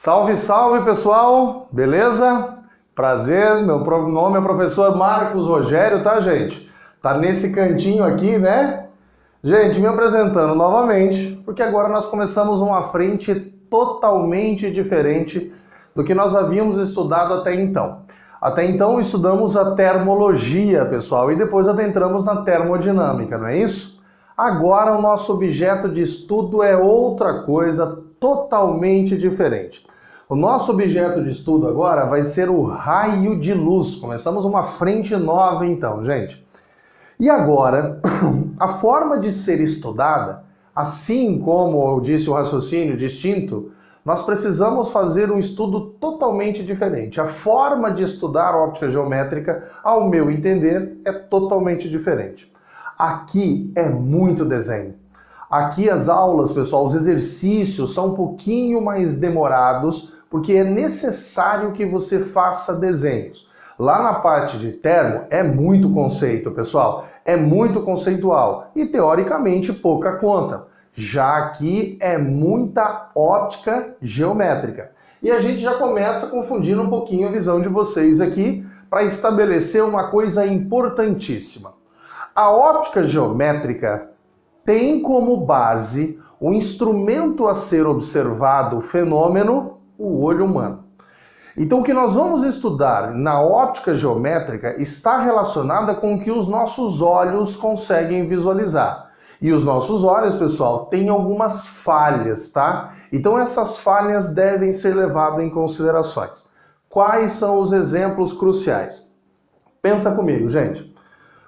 Salve, salve pessoal, beleza? Prazer, meu nome é professor Marcos Rogério, tá gente? Tá nesse cantinho aqui, né? Gente, me apresentando novamente, porque agora nós começamos uma frente totalmente diferente do que nós havíamos estudado até então. Até então estudamos a termologia, pessoal, e depois adentramos na termodinâmica, não é isso? Agora o nosso objeto de estudo é outra coisa totalmente diferente. O nosso objeto de estudo agora vai ser o raio de luz. Começamos uma frente nova então, gente. E agora, a forma de ser estudada, assim como eu disse o raciocínio distinto, nós precisamos fazer um estudo totalmente diferente. A forma de estudar óptica geométrica, ao meu entender, é totalmente diferente. Aqui é muito desenho. Aqui as aulas, pessoal, os exercícios são um pouquinho mais demorados, porque é necessário que você faça desenhos. Lá na parte de termo é muito conceito, pessoal, é muito conceitual e teoricamente pouca conta. Já aqui é muita óptica geométrica. E a gente já começa confundindo um pouquinho a visão de vocês aqui para estabelecer uma coisa importantíssima. A óptica geométrica tem como base o instrumento a ser observado, o fenômeno, o olho humano. Então o que nós vamos estudar na óptica geométrica está relacionada com o que os nossos olhos conseguem visualizar. E os nossos olhos, pessoal, têm algumas falhas, tá? Então essas falhas devem ser levadas em considerações. Quais são os exemplos cruciais? Pensa comigo, gente.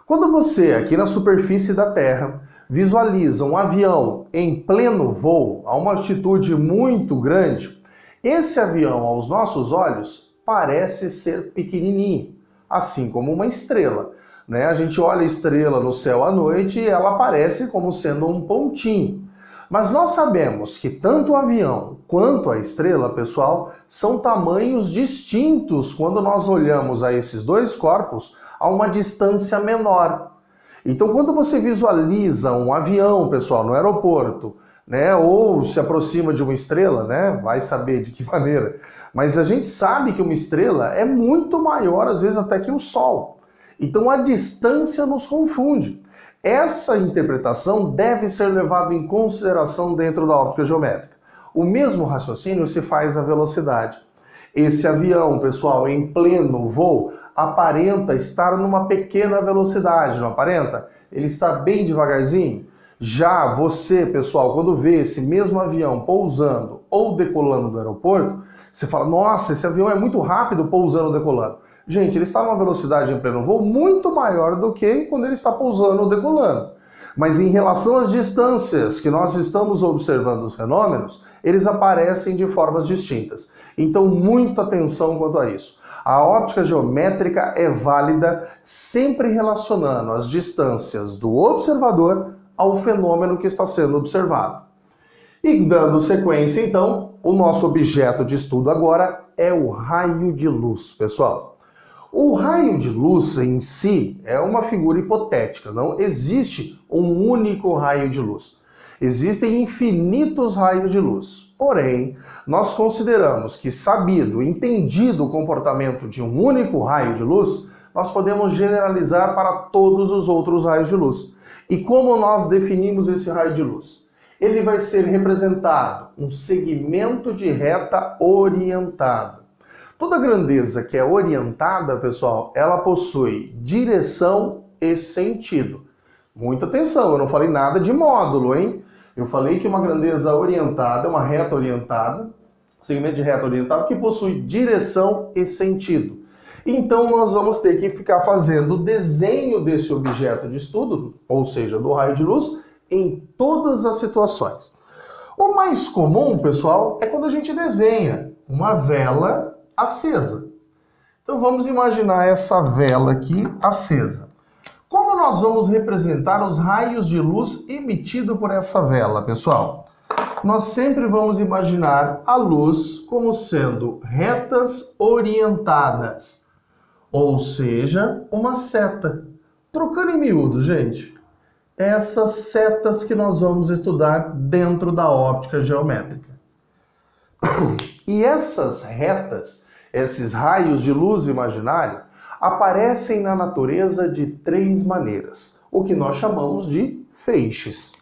Quando você, aqui na superfície da Terra, visualiza um avião em pleno voo, a uma altitude muito grande, esse avião, aos nossos olhos, parece ser pequenininho, assim como uma estrela, né? A gente olha a estrela no céu à noite e ela aparece como sendo um pontinho. Mas nós sabemos que tanto o avião quanto a estrela, pessoal, são tamanhos distintos quando nós olhamos a esses dois corpos a uma distância menor. Então, quando você visualiza um avião, pessoal, no aeroporto, né, ou se aproxima de uma estrela, né, vai saber de que maneira, mas a gente sabe que uma estrela é muito maior, às vezes até que o Sol. Então, a distância nos confunde. Essa interpretação deve ser levada em consideração dentro da óptica geométrica. O mesmo raciocínio se faz à velocidade. Esse avião, pessoal, em pleno voo, aparenta estar numa pequena velocidade, não aparenta? Ele está bem devagarzinho. Já você, pessoal, quando vê esse mesmo avião pousando ou decolando do aeroporto, você fala, nossa, esse avião é muito rápido pousando ou decolando. Gente, ele está numa velocidade em pleno voo muito maior do que quando ele está pousando ou decolando. Mas em relação às distâncias que nós estamos observando os fenômenos, eles aparecem de formas distintas. Então, muita atenção quanto a isso. A óptica geométrica é válida sempre relacionando as distâncias do observador ao fenômeno que está sendo observado. E dando sequência, então, o nosso objeto de estudo agora é o raio de luz, pessoal. O raio de luz em si é uma figura hipotética, não existe um único raio de luz. Existem infinitos raios de luz. Porém, nós consideramos que, sabido, entendido o comportamento de um único raio de luz, nós podemos generalizar para todos os outros raios de luz. E como nós definimos esse raio de luz? Ele vai ser representado um segmento de reta orientada. Toda grandeza que é orientada, pessoal, ela possui direção e sentido. Muita atenção, eu não falei nada de módulo, hein? Eu falei que uma grandeza orientada é uma reta orientada, segmento de reta orientada que possui direção e sentido. Então nós vamos ter que ficar fazendo o desenho desse objeto de estudo, ou seja, do raio de luz, em todas as situações. O mais comum, pessoal, é quando a gente desenha uma vela acesa. Então vamos imaginar essa vela aqui acesa. Como nós vamos representar os raios de luz emitidos por essa vela, pessoal? Nós sempre vamos imaginar a luz como sendo retas orientadas, ou seja, uma seta. Trocando em miúdos, gente, essas setas que nós vamos estudar dentro da óptica geométrica. E essas retas, esses raios de luz imaginário, aparecem na natureza de três maneiras, o que nós chamamos de feixes.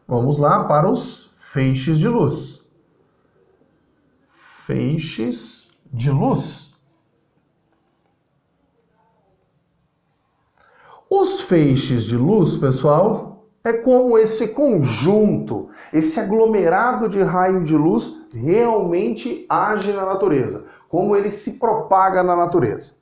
Vamos lá para os feixes de luz. Feixes de luz. Os feixes de luz, pessoal, é como esse conjunto, esse aglomerado de raio de luz realmente age na natureza, como ele se propaga na natureza.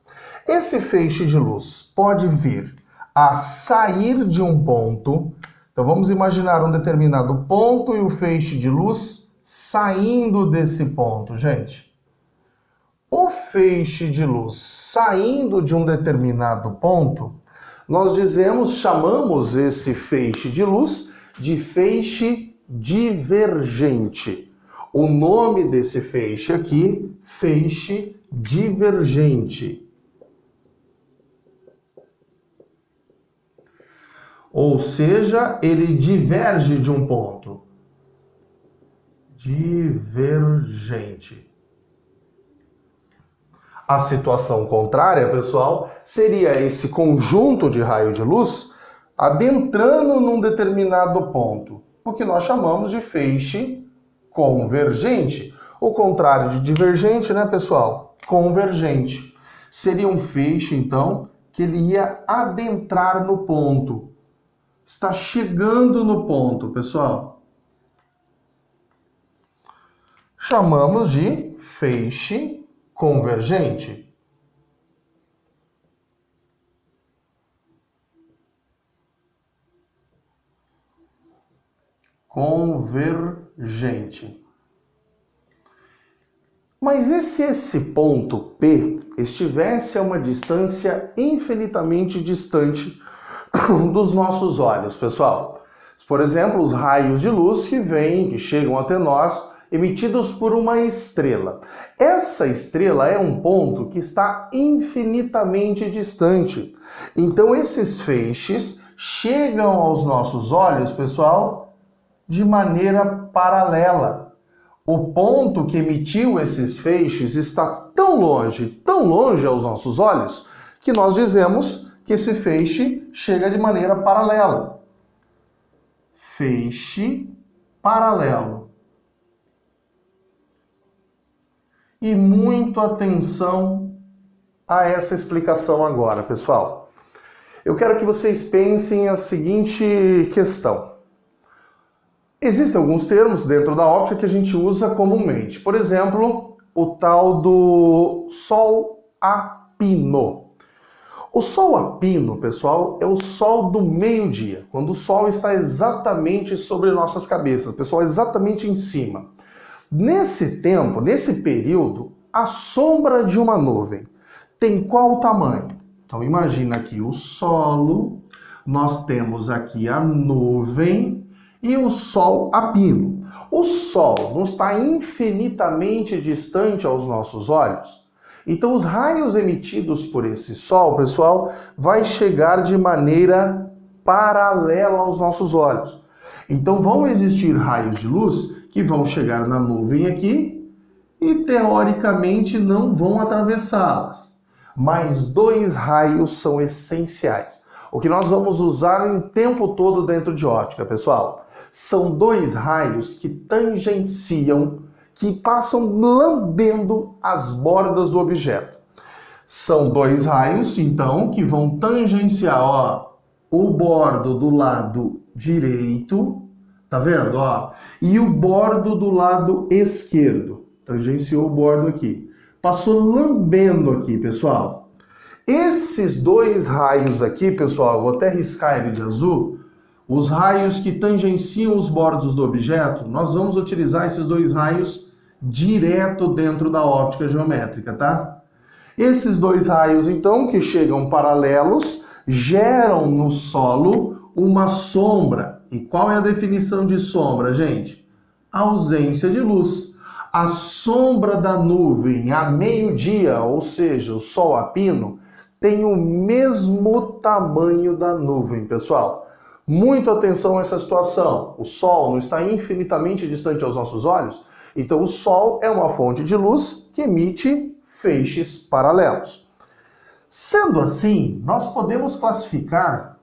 Esse feixe de luz pode vir a sair de um ponto. Então vamos imaginar um determinado ponto e o feixe de luz saindo desse ponto, gente. O feixe de luz saindo de um determinado ponto, nós chamamos esse feixe de luz de feixe divergente. O nome desse feixe aqui, feixe divergente. Ou seja, ele diverge de um ponto. Divergente. A situação contrária, pessoal, seria esse conjunto de raio de luz adentrando num determinado ponto, o que nós chamamos de feixe convergente. O contrário de divergente, né, pessoal? Convergente. Seria um feixe, então, que ele ia adentrar no ponto. Está chegando no ponto, pessoal. Chamamos de feixe convergente. Convergente. Mas e se esse ponto P estivesse a uma distância infinitamente distante dos nossos olhos, pessoal? Por exemplo, os raios de luz que chegam até nós, emitidos por uma estrela. Essa estrela é um ponto que está infinitamente distante. Então, esses feixes chegam aos nossos olhos, pessoal, de maneira paralela. O ponto que emitiu esses feixes está tão longe aos nossos olhos, que nós dizemos que esse feixe chega de maneira paralela. Feixe paralelo. E muito atenção a essa explicação agora, pessoal. Eu quero que vocês pensem a seguinte questão. Existem alguns termos dentro da óptica que a gente usa comumente. Por exemplo, o tal do sol a pino. O sol a pino, pessoal, é o sol do meio-dia, quando o sol está exatamente sobre nossas cabeças, pessoal, exatamente em cima. Nesse tempo, nesse período, a sombra de uma nuvem tem qual tamanho? Então imagina aqui o solo, nós temos aqui a nuvem e o sol a pino. O sol não está infinitamente distante aos nossos olhos? Então os raios emitidos por esse sol, pessoal, vai chegar de maneira paralela aos nossos olhos. Então vão existir raios de luz que vão chegar na nuvem aqui e teoricamente não vão atravessá-las. Mas dois raios são essenciais. O que nós vamos usar o tempo todo dentro de óptica, pessoal, são dois raios que tangenciam, que passam lambendo as bordas do objeto. São dois raios, então, que vão tangenciar, ó, o bordo do lado direito, tá vendo, ó? E o bordo do lado esquerdo. Tangenciou o bordo aqui. Passou lambendo aqui, pessoal. Esses dois raios aqui, pessoal, eu vou até riscar ele de azul. Os raios que tangenciam os bordos do objeto, nós vamos utilizar esses dois raios direto dentro da óptica geométrica, tá? Esses dois raios, então, que chegam paralelos, geram no solo uma sombra. E qual é a definição de sombra, gente? Ausência de luz. A sombra da nuvem a meio-dia, ou seja, o sol a pino, tem o mesmo tamanho da nuvem, pessoal. Muito atenção a essa situação. O sol não está infinitamente distante aos nossos olhos? Então o Sol é uma fonte de luz que emite feixes paralelos. Sendo assim, nós podemos classificar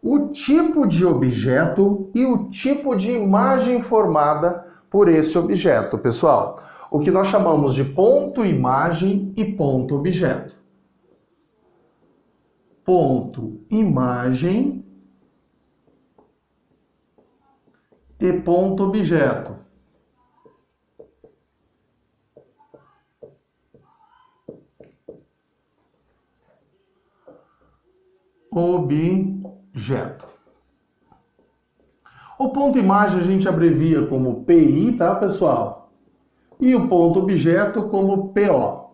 o tipo de objeto e o tipo de imagem formada por esse objeto, pessoal. O que nós chamamos de ponto-imagem e ponto-objeto. Ponto-imagem e ponto-objeto. Objeto. O ponto-imagem a gente abrevia como PI, tá, pessoal? E o ponto-objeto como PO.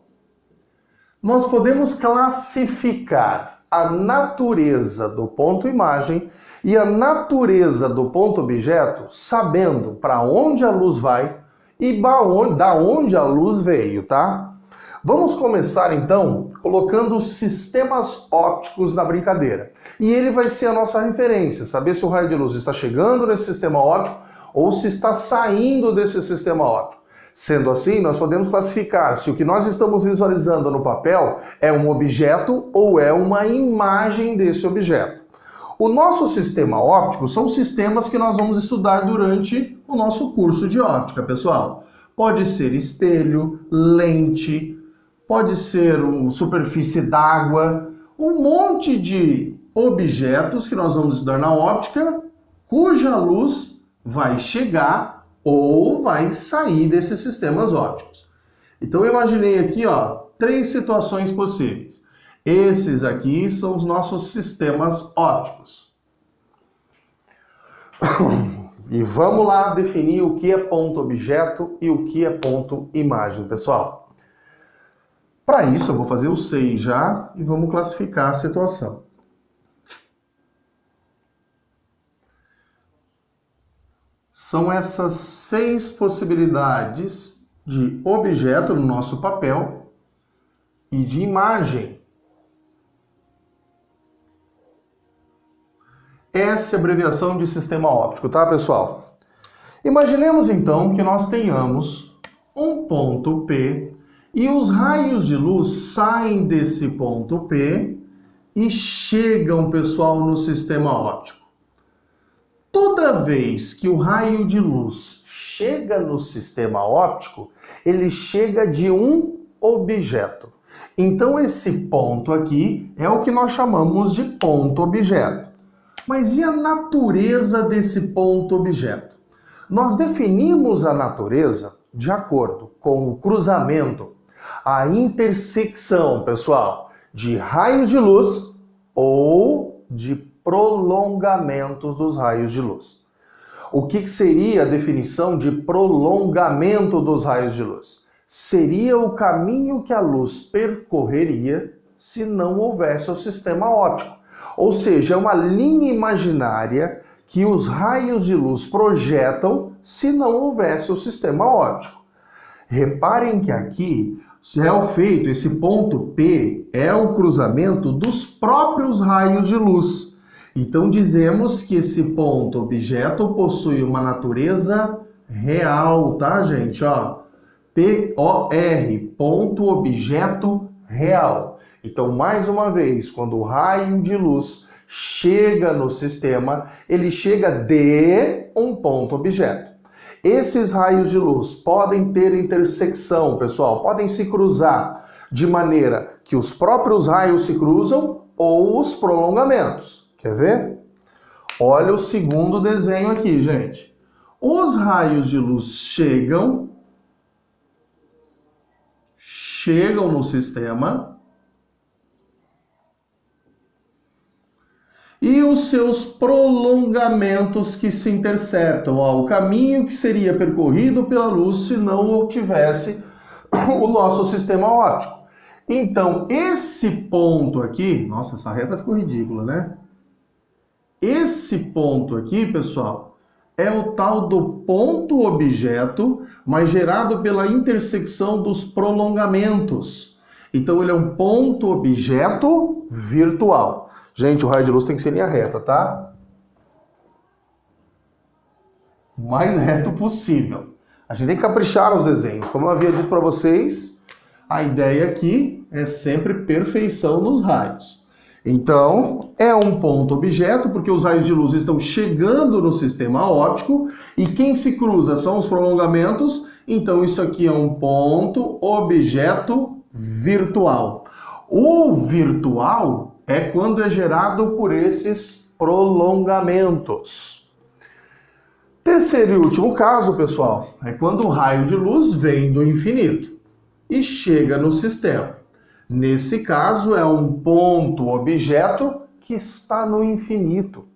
Nós podemos classificar a natureza do ponto-imagem e a natureza do ponto-objeto sabendo para onde a luz vai e da onde a luz veio, tá? Vamos começar então colocando os sistemas ópticos na brincadeira. E ele vai ser a nossa referência, saber se o raio de luz está chegando nesse sistema óptico ou se está saindo desse sistema óptico. Sendo assim, nós podemos classificar se o que nós estamos visualizando no papel é um objeto ou é uma imagem desse objeto. O nosso sistema óptico são sistemas que nós vamos estudar durante o nosso curso de óptica, pessoal. Pode ser espelho, lente, pode ser uma superfície d'água, um monte de objetos que nós vamos estudar na óptica, cuja luz vai chegar ou vai sair desses sistemas ópticos. Então eu imaginei aqui, ó, 3 situações possíveis. Esses aqui são os nossos sistemas ópticos. E vamos lá definir o que é ponto-objeto e o que é ponto-imagem, pessoal. Para isso eu vou fazer o 6 já e vamos classificar a situação. São essas 6 possibilidades de objeto no nosso papel e de imagem. Essa é a abreviação de sistema óptico, tá, pessoal? Imaginemos então que nós tenhamos um ponto P e os raios de luz saem desse ponto P e chegam, pessoal, no sistema óptico. Toda vez que o raio de luz chega no sistema óptico, ele chega de um objeto. Então esse ponto aqui é o que nós chamamos de ponto-objeto. Mas e a natureza desse ponto-objeto? Nós definimos a natureza de acordo com o cruzamento, a intersecção, pessoal, de raios de luz ou de prolongamentos dos raios de luz. O que seria a definição de prolongamento dos raios de luz? Seria o caminho que a luz percorreria se não houvesse o sistema óptico. Ou seja, é uma linha imaginária que os raios de luz projetam se não houvesse o sistema óptico. Reparem que aqui é feito, esse ponto P é o cruzamento dos próprios raios de luz. Então dizemos que esse ponto-objeto possui uma natureza real, tá, gente? Ó, P-O-R, ponto-objeto real. Então, mais uma vez, quando o raio de luz chega no sistema, ele chega de um ponto-objeto. Esses raios de luz podem ter intersecção, pessoal, podem se cruzar de maneira que os próprios raios se cruzam ou os prolongamentos. Quer ver? Olha o segundo desenho aqui, gente. Os raios de luz chegam no sistema e os seus prolongamentos que se interceptam, ó, o caminho que seria percorrido pela luz se não tivesse o nosso sistema óptico. Então, esse ponto aqui, nossa, essa reta ficou ridícula, né? Esse ponto aqui, pessoal, é o tal do ponto-objeto, mas gerado pela intersecção dos prolongamentos. Então, ele é um ponto-objeto virtual. Gente, o raio de luz tem que ser em linha reta, tá? O mais reto possível. A gente tem que caprichar nos desenhos. Como eu havia dito para vocês, a ideia aqui é sempre perfeição nos raios. Então, é um ponto-objeto, porque os raios de luz estão chegando no sistema óptico, e quem se cruza são os prolongamentos, então isso aqui é um ponto-objeto virtual. O virtual é quando é gerado por esses prolongamentos. Terceiro e último caso, pessoal, é quando o raio de luz vem do infinito e chega no sistema. Nesse caso, é um ponto-objeto que está no infinito.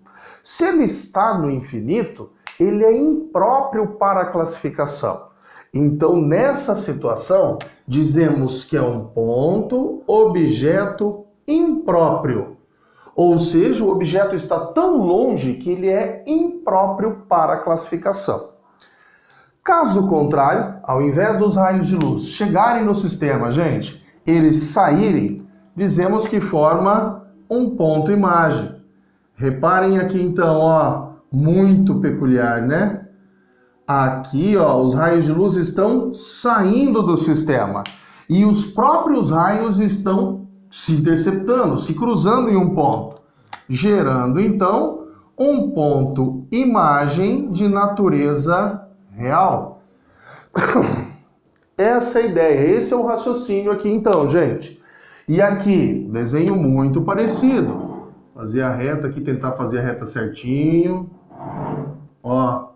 Se ele está no infinito, ele é impróprio para a classificação. Então, nessa situação, dizemos que é um ponto-objeto impróprio. Ou seja, o objeto está tão longe que ele é impróprio para a classificação. Caso contrário, ao invés dos raios de luz chegarem no sistema, gente, eles saírem, dizemos que forma um ponto-imagem. Reparem aqui então, ó, muito peculiar, né? Aqui, ó, os raios de luz estão saindo do sistema e os próprios raios estão se interceptando, se cruzando em um ponto, gerando então um ponto-imagem de natureza real. Essa é a ideia, esse é o raciocínio aqui então, gente. E aqui, desenho muito parecido. Fazer a reta aqui, tentar fazer a reta certinho. Ó.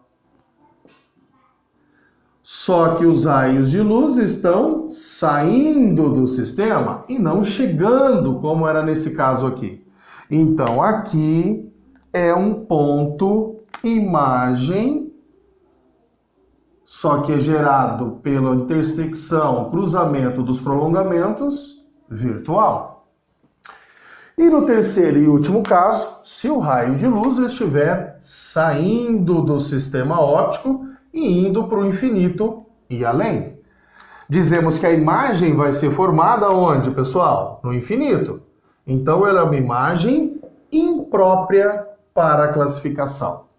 Só que os raios de luz estão saindo do sistema e não chegando, como era nesse caso aqui. Então, aqui é um ponto-imagem, só que é gerado pela intersecção, cruzamento dos prolongamentos, virtual. E no terceiro e último caso, se o raio de luz estiver saindo do sistema óptico e indo para o infinito e além. Dizemos que a imagem vai ser formada onde, pessoal? No infinito. Então, ela é uma imagem imprópria para a classificação.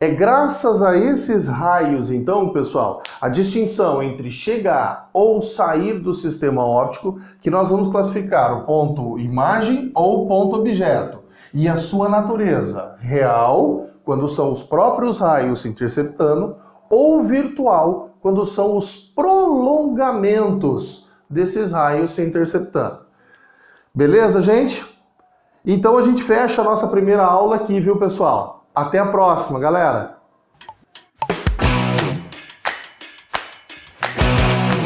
É graças a esses raios, então, pessoal, a distinção entre chegar ou sair do sistema óptico, que nós vamos classificar o ponto imagem ou ponto objeto. E a sua natureza real, quando são os próprios raios se interceptando, ou virtual, quando são os prolongamentos desses raios se interceptando. Beleza, gente? Então a gente fecha a nossa primeira aula aqui, viu, pessoal? Até a próxima, galera!